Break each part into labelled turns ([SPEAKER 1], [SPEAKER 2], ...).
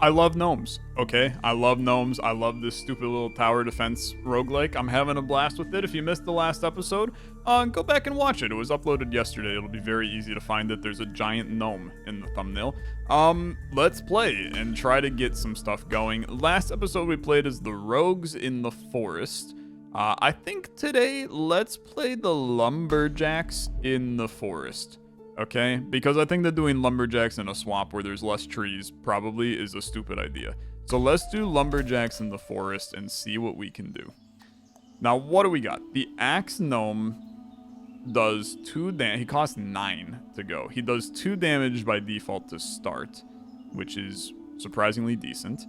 [SPEAKER 1] I love gnomes, okay? I love gnomes. I love this stupid little tower defense roguelike. I'm having a blast with it. If you missed the last episode, go back and watch it. It was uploaded yesterday. It'll be very easy to find it. There's a giant gnome in the thumbnail. Let's play and try to get some stuff going. Last episode we played as the rogues in the forest. I think today, let's play the lumberjacks in the forest. Okay? Because I think that doing lumberjacks in a swamp where there's less trees probably is a stupid idea. So let's do lumberjacks in the forest and see what we can do. Now, what do we got? The axe gnome does 2 damage. He costs 9 to go. He does 2 damage by default to start, which is surprisingly decent.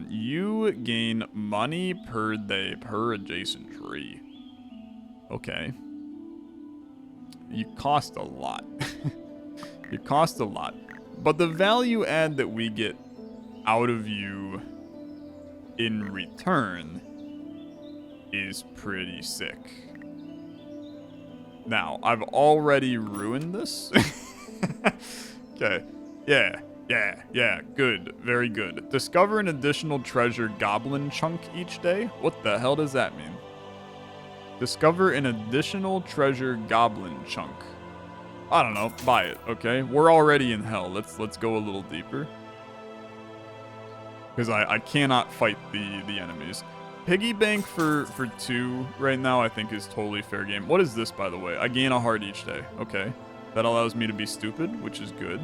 [SPEAKER 1] You gain money per day per adjacent tree. Okay. You cost a lot. You cost a lot. But the value add that we get out of you in return is pretty sick. Now, I've already ruined this. Okay. Yeah. Good. Very good. Discover an additional treasure goblin chunk each day? What the hell does that mean? Discover an additional treasure goblin chunk. I don't know. Buy it, okay? We're already in hell. Let's go a little deeper. Because I cannot fight the enemies. Piggy bank for 2 right now I think is totally fair game. What is this, by the way? I gain a heart each day. Okay. That allows me to be stupid, which is good.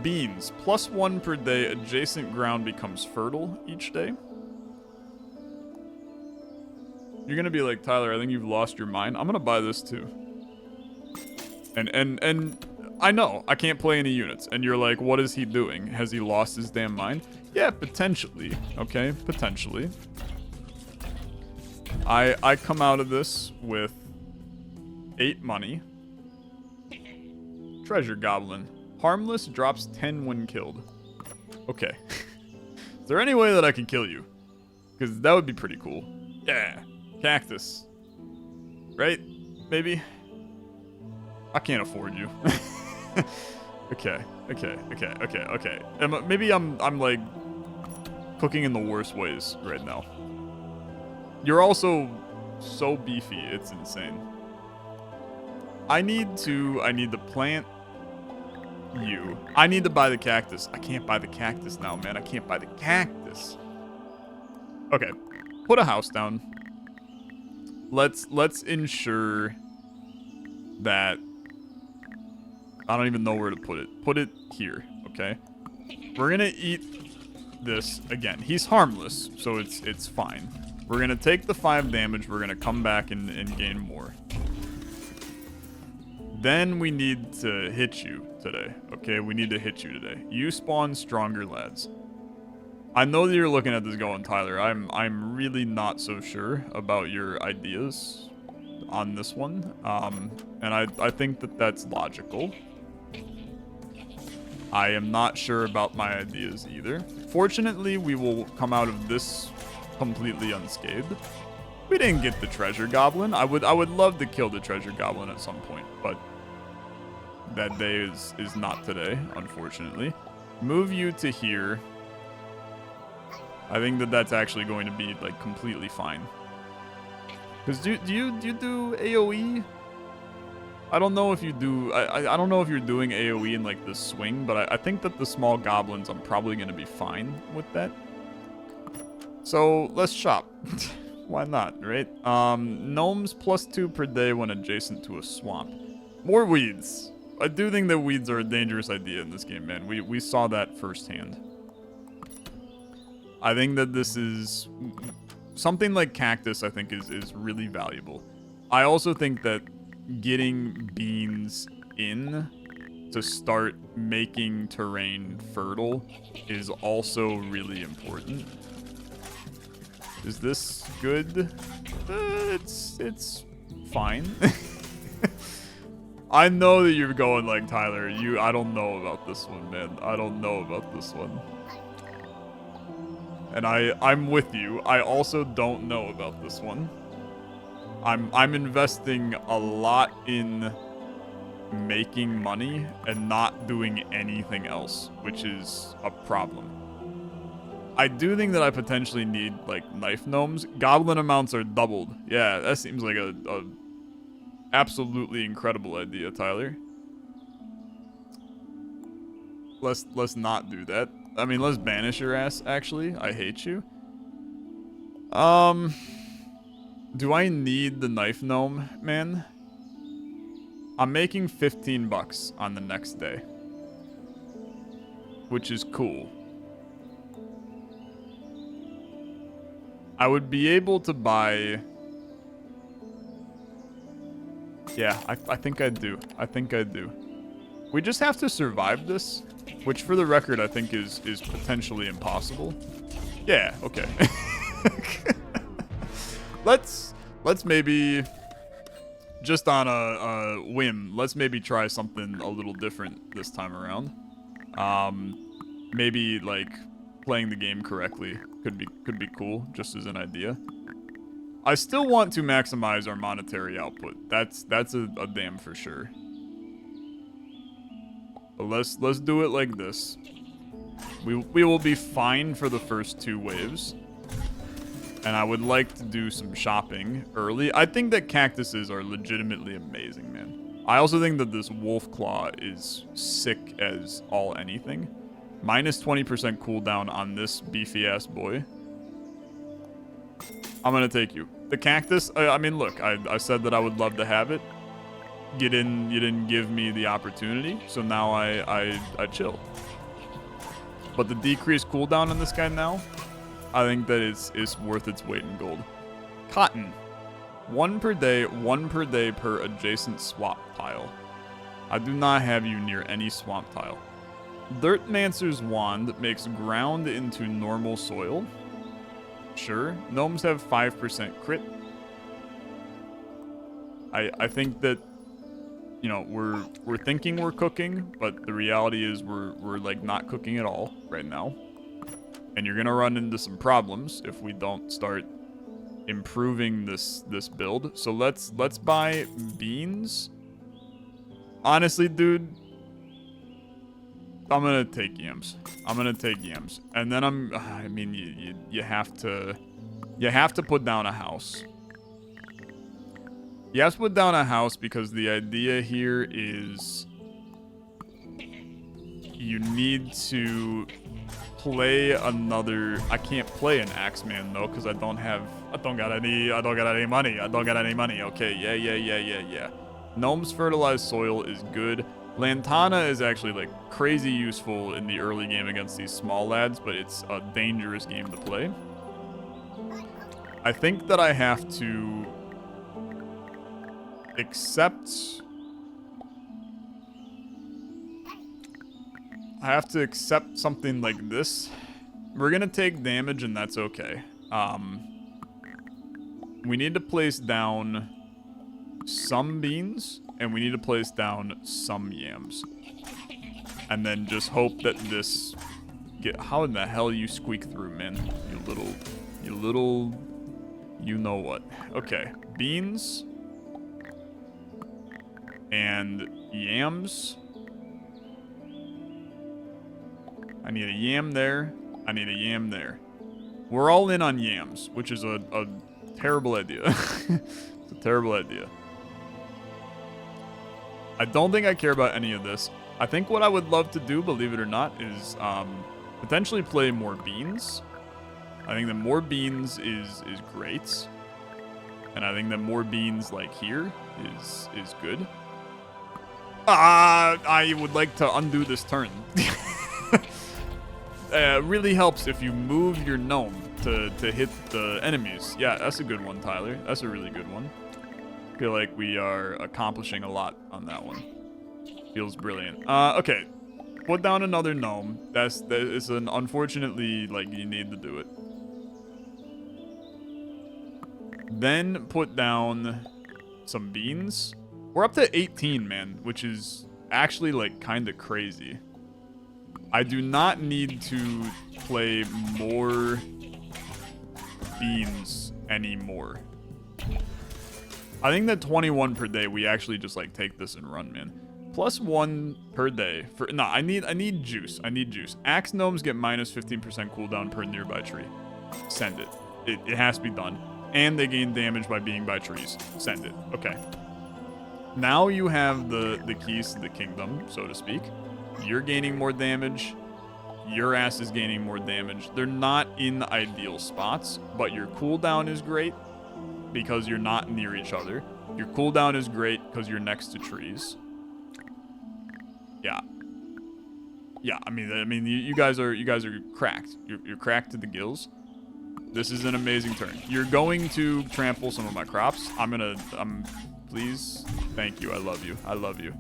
[SPEAKER 1] Beans. +1 per day. Adjacent ground becomes fertile each day. You're gonna be like, Tyler, I think you've lost your mind. I'm gonna buy this too. And I know, I can't play any units. And you're like, what is he doing? Has he lost his damn mind? Yeah, potentially. Okay, potentially. I come out of this with 8 money. Treasure goblin. Harmless, drops 10 when killed. Okay. Is there any way that I can kill you? Because that would be pretty cool. Yeah. Cactus. Right? Maybe? I can't afford you. Okay. Maybe I'm like cooking in the worst ways right now. You're also so beefy, it's insane. I need to plant you. I need to buy the cactus. I can't buy the cactus now, man. I can't buy the cactus. Okay. Put a house down. Let's ensure that I don't even know where to put it. Put it here, okay? We're gonna eat this again. He's harmless, so it's fine. We're gonna take the 5 damage. We're gonna come back and gain more. Then we need to hit you today, okay? We need to hit you today. You spawn stronger lads. I know that you're looking at this going, Tyler, I'm really not so sure about your ideas on this one. And I think that that's logical. I am not sure about my ideas either. Fortunately, we will come out of this completely unscathed. We didn't get the treasure goblin. I would love to kill the treasure goblin at some point, but that day is not today, unfortunately. Move you to here. I think that that's actually going to be like completely fine. Because do you do AoE? I don't know if you do. I don't know if you're doing AoE in like the swing, but I think that the small goblins, I'm probably going to be fine with that. So let's shop. Why not, right? Gnomes +2 per day when adjacent to a swamp. More weeds. I do think that weeds are a dangerous idea in this game, man. We saw that firsthand. I think that this is something like cactus, I think is really valuable. I also think that getting beans in to start making terrain fertile is also really important. Is this good? It's fine. I know that you're going like, Tyler, I don't know about this one, man. I don't know about this one. And I'm with you. I also don't know about this one. I'm investing a lot in making money and not doing anything else, which is a problem. I do think that I potentially need, like, knife gnomes. Goblin amounts are doubled. Yeah, that seems like a absolutely incredible idea, Tyler. Let's not do that. I mean, let's banish your ass, actually. I hate you. Do I need the knife gnome, man? I'm making 15 bucks on the next day, which is cool. I would be able to buy... Yeah, I think I do. I think I do. We just have to survive this, which for the record I think is potentially impossible. Yeah, okay. Let's maybe, just on a whim, let's maybe try something a little different this time around. Maybe like playing the game correctly could be cool, just as an idea. I still want to maximize our monetary output. That's a damn for sure. But let's do it like this. We will be fine for the first 2 waves. And I would like to do some shopping early. I think that cactuses are legitimately amazing, man. I also think that this wolf claw is sick as all anything. Minus 20% cooldown on this beefy ass boy. I'm gonna take you. The cactus, I mean, look, I said that I would love to have it. You didn't give me the opportunity, so now I chill. But the decreased cooldown on this guy now, I think that it's worth its weight in gold. Cotton. 1 per day per adjacent swamp tile. I do not have you near any swamp tile. Dirtmancer's Wand makes ground into normal soil. Sure. Gnomes have 5% crit. I think that, you know, we're thinking we're cooking, but the reality is we're like not cooking at all right now. And you're gonna run into some problems if we don't start improving this build. So let's buy beans. Honestly, dude, I'm gonna take yams. I'm gonna take yams, and then I mean, you have to put down a house. You have to put down a house because the idea here is you need to play another. I can't play an Axeman though because I don't got any money. Okay, yeah. Gnomes fertilized soil is good. Lantana is actually like crazy useful in the early game against these small lads, but it's a dangerous game to play. I think that I have to accept something like this. We're gonna take damage and that's okay. We need to place down some beans and we need to place down some yams. And then just hope that this how in the hell you squeak through, man? You know what. Okay, beans and yams. I need a yam there. I need a yam there. We're all in on yams, which is a terrible idea. It's a terrible idea. I don't think I care about any of this. I think what I would love to do, believe it or not, is potentially play more beans. I think that more beans is great. And I think that more beans like here is good. I would like to undo this turn. Really helps if you move your gnome to hit the enemies. Yeah, that's a good one, Tyler. That's a really good one. I feel like we are accomplishing a lot on that one. Feels brilliant. Okay. Put down another gnome. It's an unfortunately, like, you need to do it. Then put down some beans. We're up to 18, man, which is actually, like, kind of crazy. I do not need to play more beans anymore. I think that 21 per day, we actually just, like, take this and run, man. +1 per day for no. I need juice. I need juice. Axe gnomes get minus 15% cooldown per nearby tree. Send it. It has to be done. And they gain damage by being by trees. Send it. Okay. Now you have the keys to the kingdom, so to speak. You're gaining more damage. Your ass is gaining more damage. They're not in ideal spots, but your cooldown is great because you're not near each other. Your cooldown is great because you're next to trees. Yeah. Yeah, I mean, you guys are cracked. You're cracked to the gills. This is an amazing turn. You're going to trample some of my crops. Please. Thank you. I love you. I love you.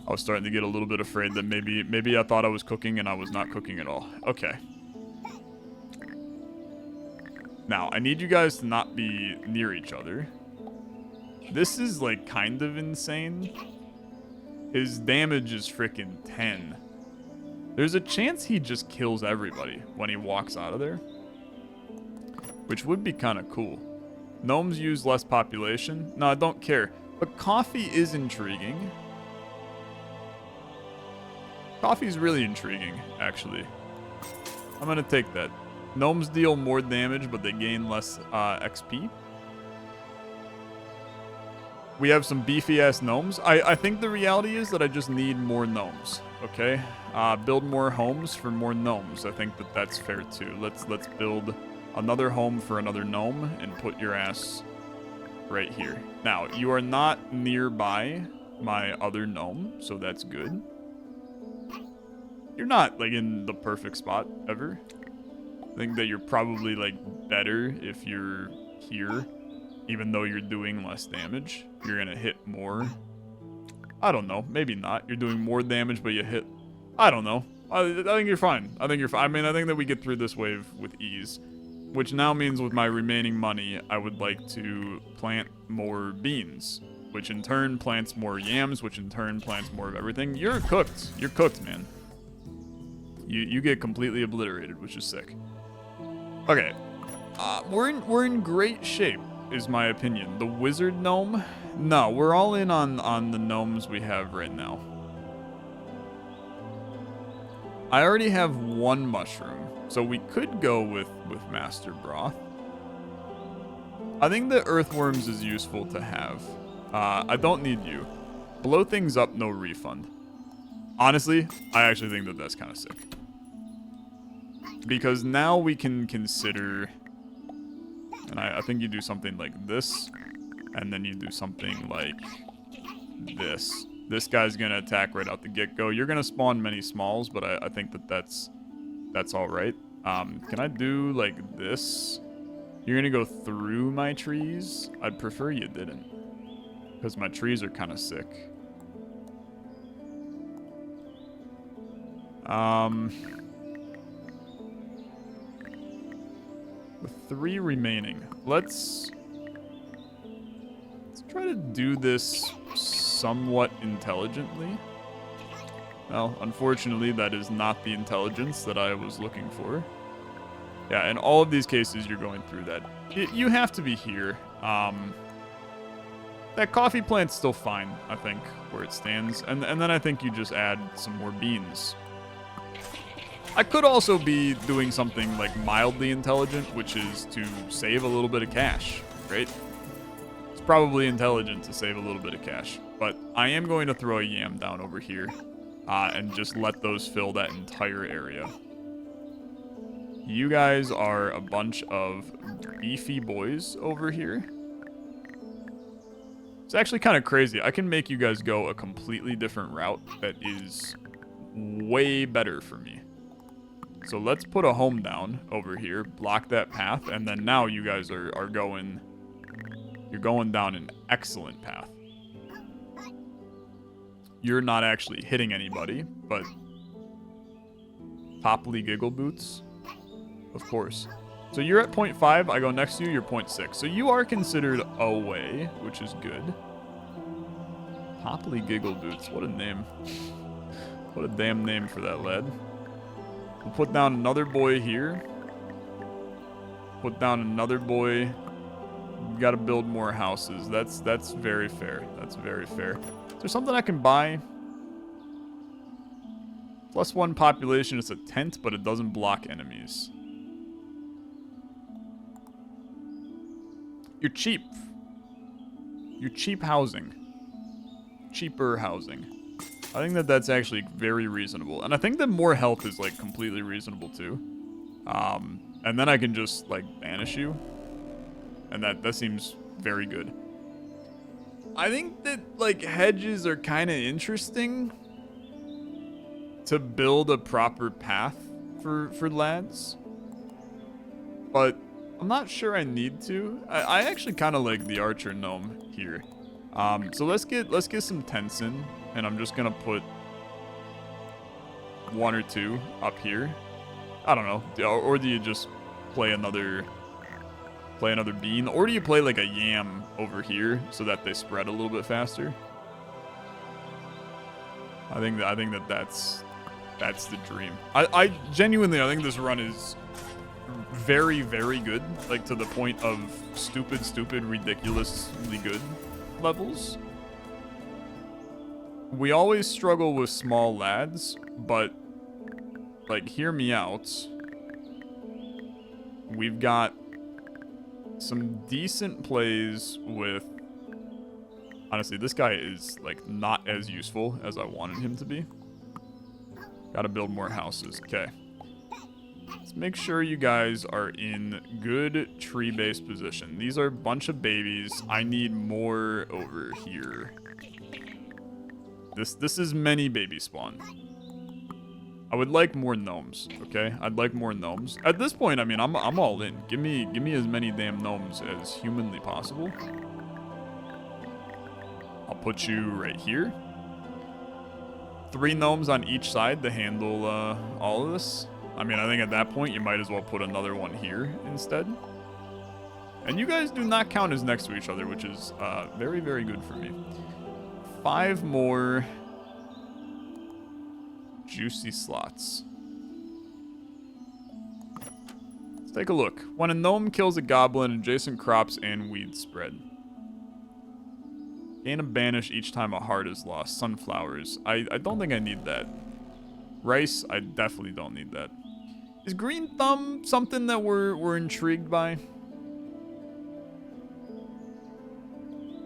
[SPEAKER 1] I was starting to get a little bit afraid that maybe I thought I was cooking and I was not cooking at all. Okay. Now, I need you guys to not be near each other. This is, like, kind of insane. His damage is freaking 10. There's a chance he just kills everybody when he walks out of there, which would be kind of cool. Gnomes use less population. No, I don't care. But coffee is intriguing. Coffee's really intriguing, actually. I'm going to take that. Gnomes deal more damage, but they gain less XP. We have some beefy-ass gnomes. I think the reality is that I just need more gnomes, okay? Build more homes for more gnomes. I think that that's fair, too. Let's build another home for another gnome and put your ass right here. Now, you are not nearby my other gnome, so that's good. You're not, like, in the perfect spot ever. I think that you're probably, like, better if you're here. Even though you're doing less damage, you're going to hit more. I don't know. Maybe not. You're doing more damage, but you hit... I don't know. I think you're fine. I think you're fine. I mean, I think that we get through this wave with ease. Which now means with my remaining money, I would like to plant more beans. Which in turn plants more yams, which in turn plants more of everything. You're cooked. You're cooked, man. You get completely obliterated, which is sick. Okay. We're in great shape, is my opinion. The wizard gnome? No, we're all in on the gnomes we have right now. I already have one mushroom, so we could go with master broth. I think the earthworms is useful to have. I don't need you. Blow things up, no refund. Honestly, I actually think that that's kind of sick. Because now we can consider... And I think you do something like this, and then you do something like this. This guy's going to attack right out the get-go. You're going to spawn many smalls, but I think that that's all right. Can I do like this? You're going to go through my trees? I'd prefer you didn't, because my trees are kind of sick. With 3 remaining, let's try to do this somewhat intelligently. Well, unfortunately, that is not the intelligence that I was looking for. Yeah, in all of these cases, you're going through that. You have to be here. That coffee plant's still fine, I think, where it stands. And then I think you just add some more beans. I could also be doing something like mildly intelligent, which is to save a little bit of cash, right? It's probably intelligent to save a little bit of cash, but I am going to throw a yam down over here and just let those fill that entire area. You guys are a bunch of beefy boys over here. It's actually kind of crazy. I can make you guys go a completely different route that is way better for me. So let's put a home down over here, block that path, and then now you guys are going... You're going down an excellent path. You're not actually hitting anybody, but... Popley Giggle Boots? Of course. So you're at 0.5, I go next to you, you're 0.6. So you are considered away, which is good. Popley Giggle Boots, what a name. What a damn name for that lad. We'll put down another boy here. Put down another boy. We gotta build more houses. That's very fair. That's very fair. Is there something I can buy? +1 population. It's a tent, but it doesn't block enemies. You're cheap. You're cheap housing. Cheaper housing. I think that that's actually very reasonable. And I think that more health is, like, completely reasonable, too. And then I can just, like, banish you. And that seems very good. I think that, like, hedges are kind of interesting to build a proper path for lads. But I'm not sure I need to. I actually kind of like the archer gnome here. So let's get some tents in, and I'm just gonna put 1 or 2 up here. I don't know, or do you just play another bean, or do you play like a yam over here so that they spread a little bit faster? I think that's the dream. I genuinely think this run is very, very good, like to the point of stupid, ridiculously good levels. We always struggle with small lads, but like, hear me out. We've got some decent plays with... Honestly, this guy is like not as useful as I wanted him to be. Gotta build more houses. Okay. Let's make sure you guys are in good tree-based position. These are a bunch of babies. I need more over here. This is many baby spawn. I would like more gnomes, okay? I'd like more gnomes. At this point, I mean, I'm all in. Give me as many damn gnomes as humanly possible. I'll put you right here. 3 gnomes on each side to handle all of this. I mean, I think at that point, you might as well put another one here instead. And you guys do not count as next to each other, which is very, very good for me. 5 more juicy slots. Let's take a look. When a gnome kills a goblin, adjacent crops and weeds spread. Gain a banish each time a heart is lost. Sunflowers. I don't think I need that. Rice, I definitely don't need that. Is green thumb something that we're intrigued by?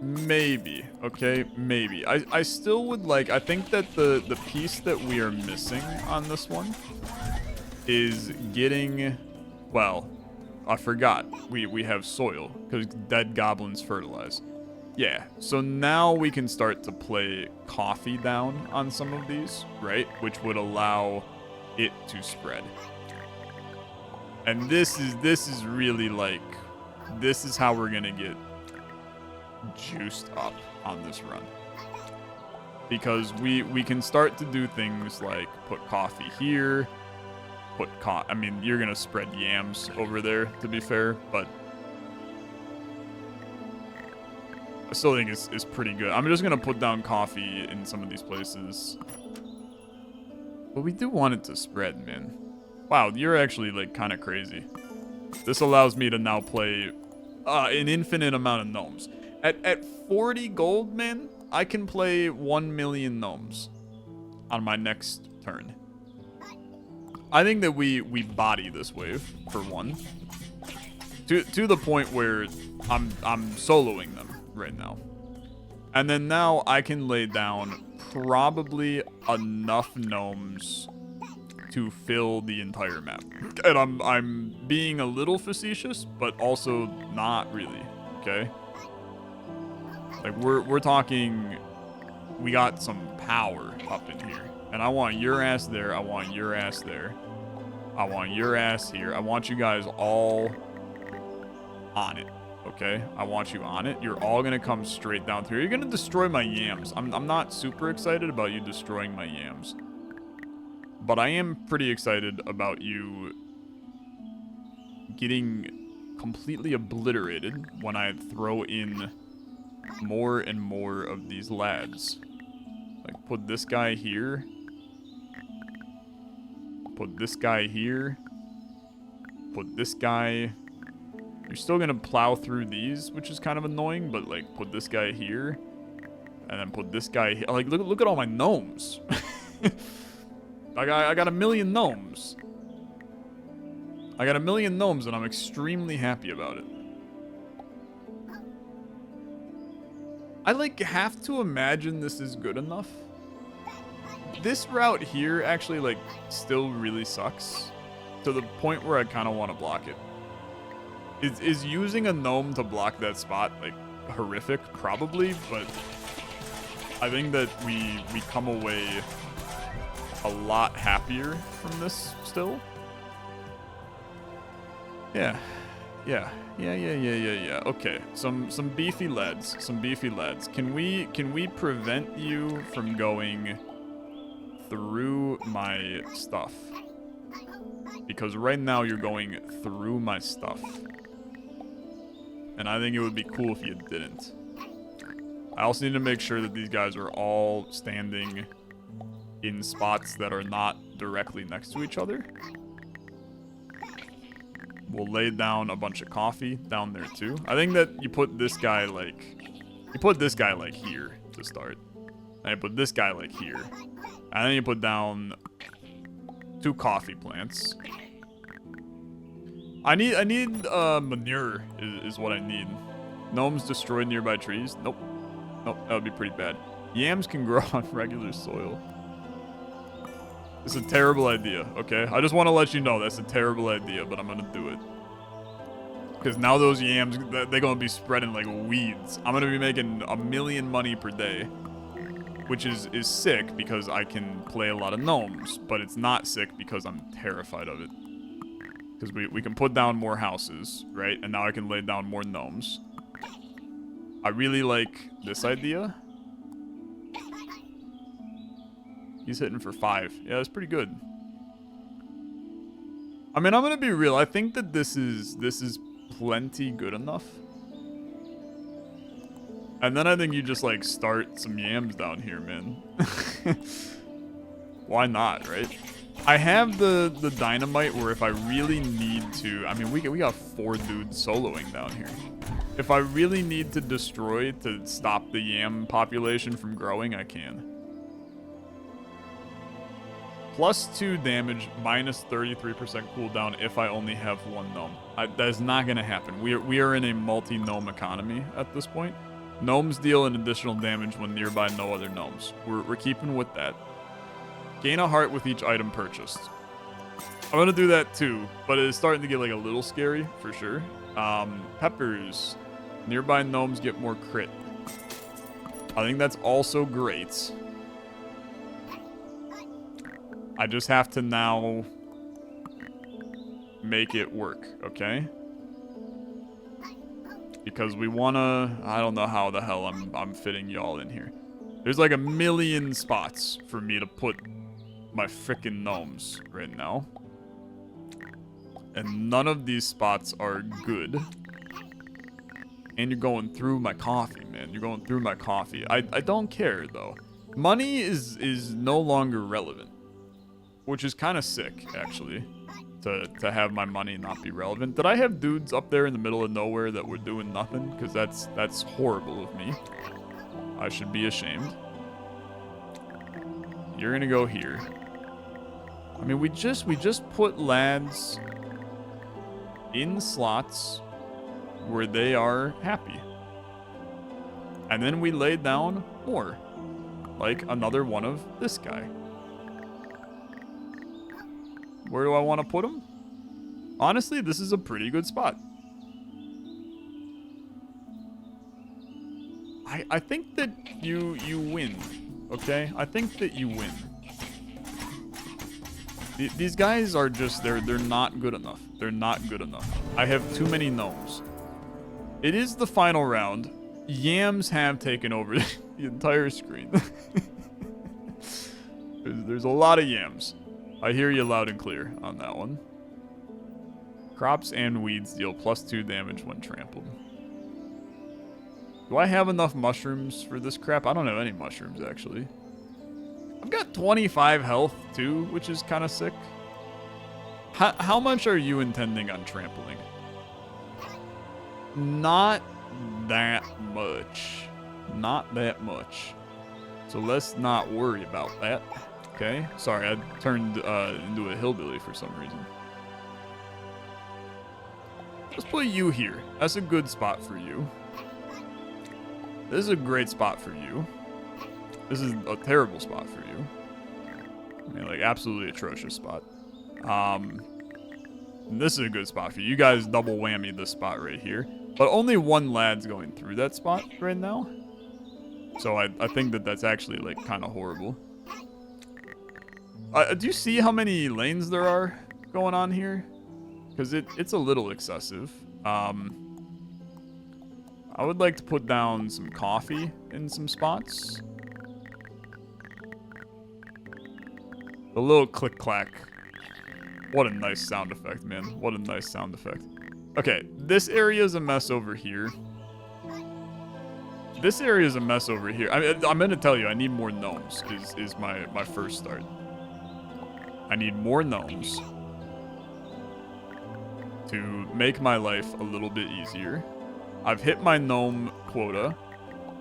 [SPEAKER 1] Maybe. Okay, maybe. I still would like... I think that the piece that we are missing on this one is getting... Well, I forgot. We have soil, because dead goblins fertilize. Yeah, so now we can start to play coffee down on some of these, right? Which would allow it to spread. And this is really like... This is how we're going to get juiced up on this run, because we can start to do things like put coffee here, I mean, you're gonna spread yams over there, to be fair, but I still think it's pretty good. I'm just gonna put down coffee in some of these places, but we do want it to spread, man. Wow, you're actually like kind of crazy. This allows me to now play an infinite amount of gnomes. At 40 gold, man, I can play 1 million gnomes on my next turn. I think that we body this wave, for one. To the point where I'm soloing them right now. And then now I can lay down probably enough gnomes to fill the entire map. And I'm being a little facetious, but also not really, okay? Like, we're talking, we got some power up in here. And I want your ass there, I want your ass there. I want your ass here. I want you guys all on it, okay? I want you on it. You're all gonna come straight down through. You're gonna destroy my yams. I'm not super excited about you destroying my yams. But I am pretty excited about you getting completely obliterated when I throw in more and more of these lads. Like, put this guy here. Put this guy here. Put this guy... You're still gonna plow through these, which is kind of annoying, but, like, put this guy here. And then put this guy here. Like, look at all my gnomes. I got a million gnomes. I got a million gnomes and I'm extremely happy about it. I like have to imagine this is good enough. This route here actually like still really sucks to the point where I kind of want to block it. Is using a gnome to block that spot like horrific? Probably, but I think that we come away a lot happier from this still. Yeah. Okay, some beefy lads, Can we prevent you from going through my stuff? Because right now you're going through my stuff. And I think it would be cool if you didn't. I also need to make sure that these guys are all standing in spots that are not directly next to each other. We'll lay down a bunch of coffee down there too. I think that you put this guy like here to start. And you put this guy like here. And then you put down 2 coffee plants. I need manure is what I need. Gnomes destroy nearby trees. Nope, that would be pretty bad. Yams can grow on regular soil. It's a terrible idea, okay? I just want to let you know that's a terrible idea, but I'm gonna do it. Because now those yams, they're gonna be spreading like weeds. I'm gonna be making $1 million money per day, which is sick because I can play a lot of gnomes, but it's not sick because I'm terrified of it. Because we can put down more houses, right? And now I can lay down more gnomes. I really like this idea. He's hitting for 5. Yeah, that's pretty good. I mean, I'm gonna be real. I think that this is plenty good enough. And then I think you just like start some yams down here, man. Why not, right? I have the dynamite where if I really need to, I mean, we got 4 dudes soloing down here. If I really need to destroy to stop the yam population from growing, I can. +2 damage, minus 33% cooldown if I only have 1 gnome. That is not going to happen. We are in a multi-gnome economy at this point. Gnomes deal an additional damage when nearby no other gnomes. We're keeping with that. Gain a heart with each item purchased. I'm going to do that too, but it is starting to get like a little scary for sure. Peppers. Nearby gnomes get more crit. I think that's also great. I just have to now make it work, okay? Because we wanna, I don't know how the hell I'm fitting y'all in here. There's like 1 million spots for me to put my frickin' gnomes right now. And none of these spots are good. And you're going through my coffee, man. You're going through my coffee. I don't care, though. Money is no longer relevant. Which is kind of sick, actually, to have my money not be relevant. Did I have dudes up there in the middle of nowhere that were doing nothing? Because that's horrible of me. I should be ashamed. You're gonna go here. I mean, we just put lads in slots where they are happy. And then we laid down more. Like another one of this guy. Where do I want to put him? Honestly, this is a pretty good spot. I think that you win, okay? I think that you win. These guys are just, they're not good enough. They're not good enough. I have too many gnomes. It is the final round. Yams have taken over the entire screen. There's a lot of yams. I hear you loud and clear on that one. Crops and weeds deal +2 damage when trampled. Do I have enough mushrooms for this crap? I don't have any mushrooms, actually. I've got 25 health, too, which is kind of sick. How much are you intending on trampling? Not that much. Not that much. So let's not worry about that. Okay. Sorry, I turned into a hillbilly for some reason. Let's put you here. That's a good spot for you. This is a great spot for you. This is a terrible spot for you. I mean, like, absolutely atrocious spot. This is a good spot for you. You guys double whammy this spot right here. But only one lad's going through that spot right now. So I think that that's actually, like, kind of horrible. Do you see how many lanes there are going on here? Because it's a little excessive. I would like to put down some coffee in some spots. The little click-clack. What a nice sound effect, man. What a nice sound effect. Okay, this area is a mess over here. This area is a mess over here. I'm going to tell you, I need more gnomes is my first start. I need more gnomes to make my life a little bit easier. I've hit my gnome quota,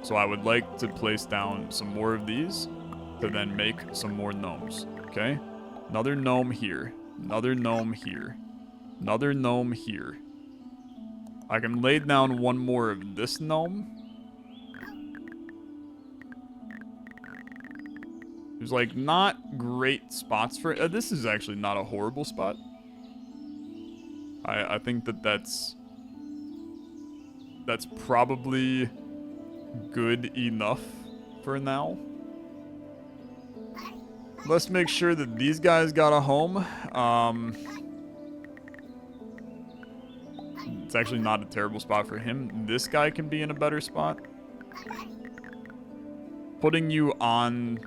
[SPEAKER 1] so I would like to place down some more of these to then make some more gnomes, okay? Another gnome here, another gnome here, another gnome here. I can lay down one more of this gnome. There's like not great spots for it. This is actually not a horrible spot. I think that that's probably good enough for now. Let's make sure that these guys got a home. It's actually not a terrible spot for him. This guy can be in a better spot. Putting you on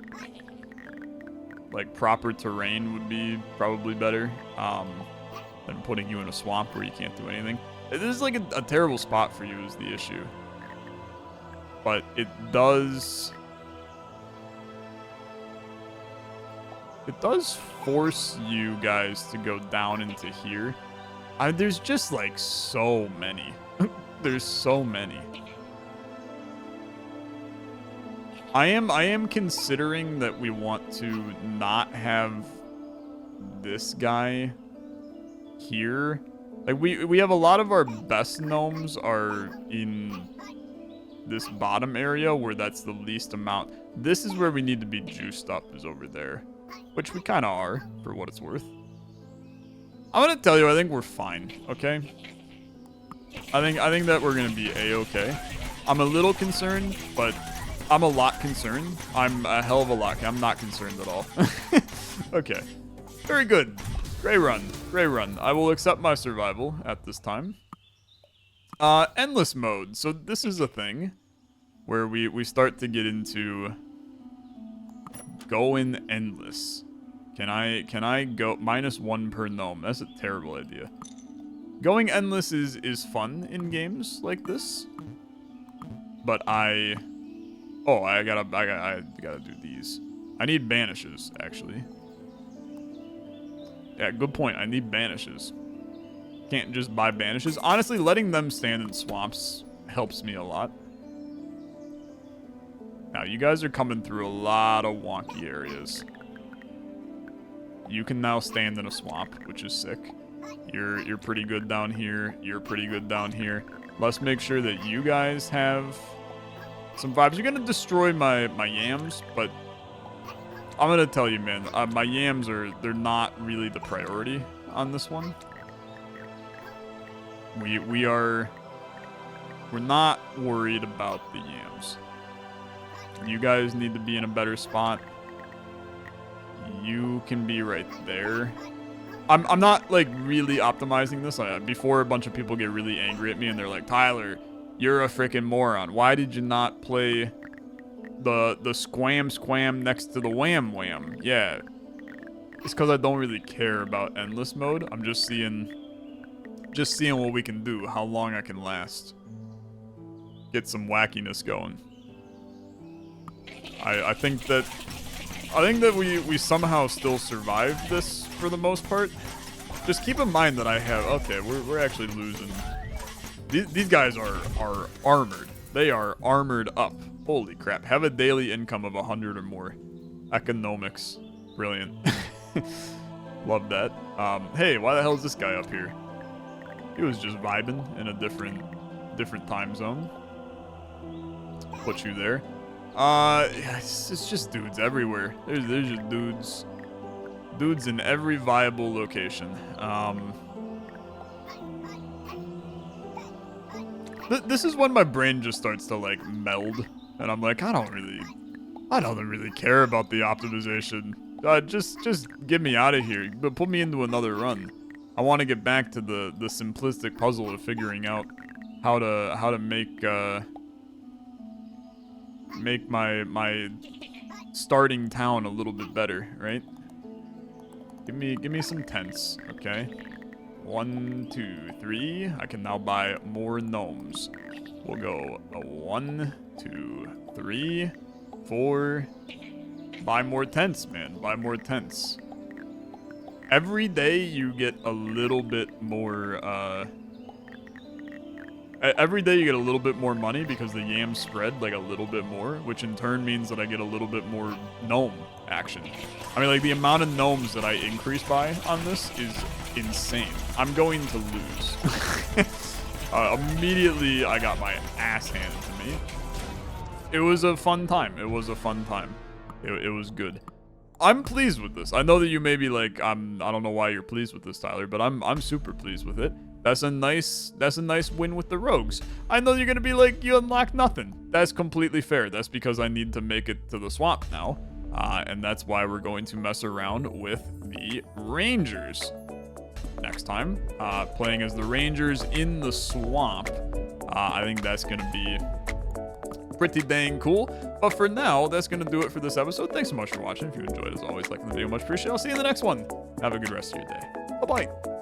[SPEAKER 1] like proper terrain would be probably better than putting you in a swamp where you can't do anything. This is like a terrible spot for you is the issue. But it does force you guys to go down into here. There's just like so many. There's so many. I am considering that we want to not have this guy here. Like we have a lot of our best gnomes are in this bottom area where that's the least amount. This is where we need to be juiced up, is over there, which we kind of are for what it's worth. I'm gonna tell you, I think we're fine. Okay. I think that we're gonna be a-okay. I'm a little concerned, but I'm a lot concerned. I'm a hell of a lot. I'm not concerned at all. Okay. Very good. Great run. Great run. I will accept my survival at this time. Endless mode. So this is a thing where we start to get into going endless. Can I go -1 per gnome? That's a terrible idea. Going endless is fun in games like this. But I gotta do these. I need banishes, actually. Yeah, good point. I need banishes. Can't just buy banishes. Honestly, letting them stand in swamps helps me a lot. Now, you guys are coming through a lot of wonky areas. You can now stand in a swamp, which is sick. You're pretty good down here. You're pretty good down here. Let's make sure that you guys have some vibes. You're gonna destroy my yams, but I'm gonna tell you, man, my yams they're not really the priority on this one. We're not worried about the yams. You guys need to be in a better spot. You can be right there. I'm not like really optimizing this. Before a bunch of people get really angry at me and they're like, Tyler, you're a freaking moron. Why did you not play the squam next to the wham? Yeah. It's because I don't really care about endless mode. I'm just seeing what we can do, how long I can last. Get some wackiness going. I think that we somehow still survived this for the most part. Just keep in mind that we're actually losing. These guys are armored. They are armored up. Holy crap. Have a daily income of 100 or more. Economics. Brilliant. Love that. Hey, why the hell is this guy up here? He was just vibing in a different time zone. Put you there. Yeah, it's just dudes everywhere. There's just dudes. Dudes in every viable location. This is when my brain just starts to like meld, and I'm like, I don't really care about the optimization. Just get me out of here, but put me into another run. I want to get back to the simplistic puzzle of figuring out how to make my starting town a little bit better, right? Give me some tents, okay? 1, 2, 3. I can now buy more gnomes. We'll go 1, 2, 3, 4. Buy more tents, man. Buy more tents. Every day you get a little bit more, every day you get a little bit more money because the yams spread like a little bit more, which in turn means that I get a little bit more gnome action. I mean, like, the amount of gnomes that I increase by on this is insane. I'm going to lose. Immediately, I got my ass handed to me. It was a fun time. It was a fun time. It was good. I'm pleased with this. I know that you may be like, I don't know why you're pleased with this, Tyler, but I'm super pleased with it. That's a nice win with the rogues. I know you're gonna be like, you unlocked nothing. That's completely fair. That's because I need to make it to the swamp now. And that's why we're going to mess around with the Rangers next time. Playing as the Rangers in the swamp. I think that's going to be pretty dang cool. But for now, that's going to do it for this episode. Thanks so much for watching. If you enjoyed, as always, like the video, much appreciated. I'll see you in the next one. Have a good rest of your day. Bye-bye.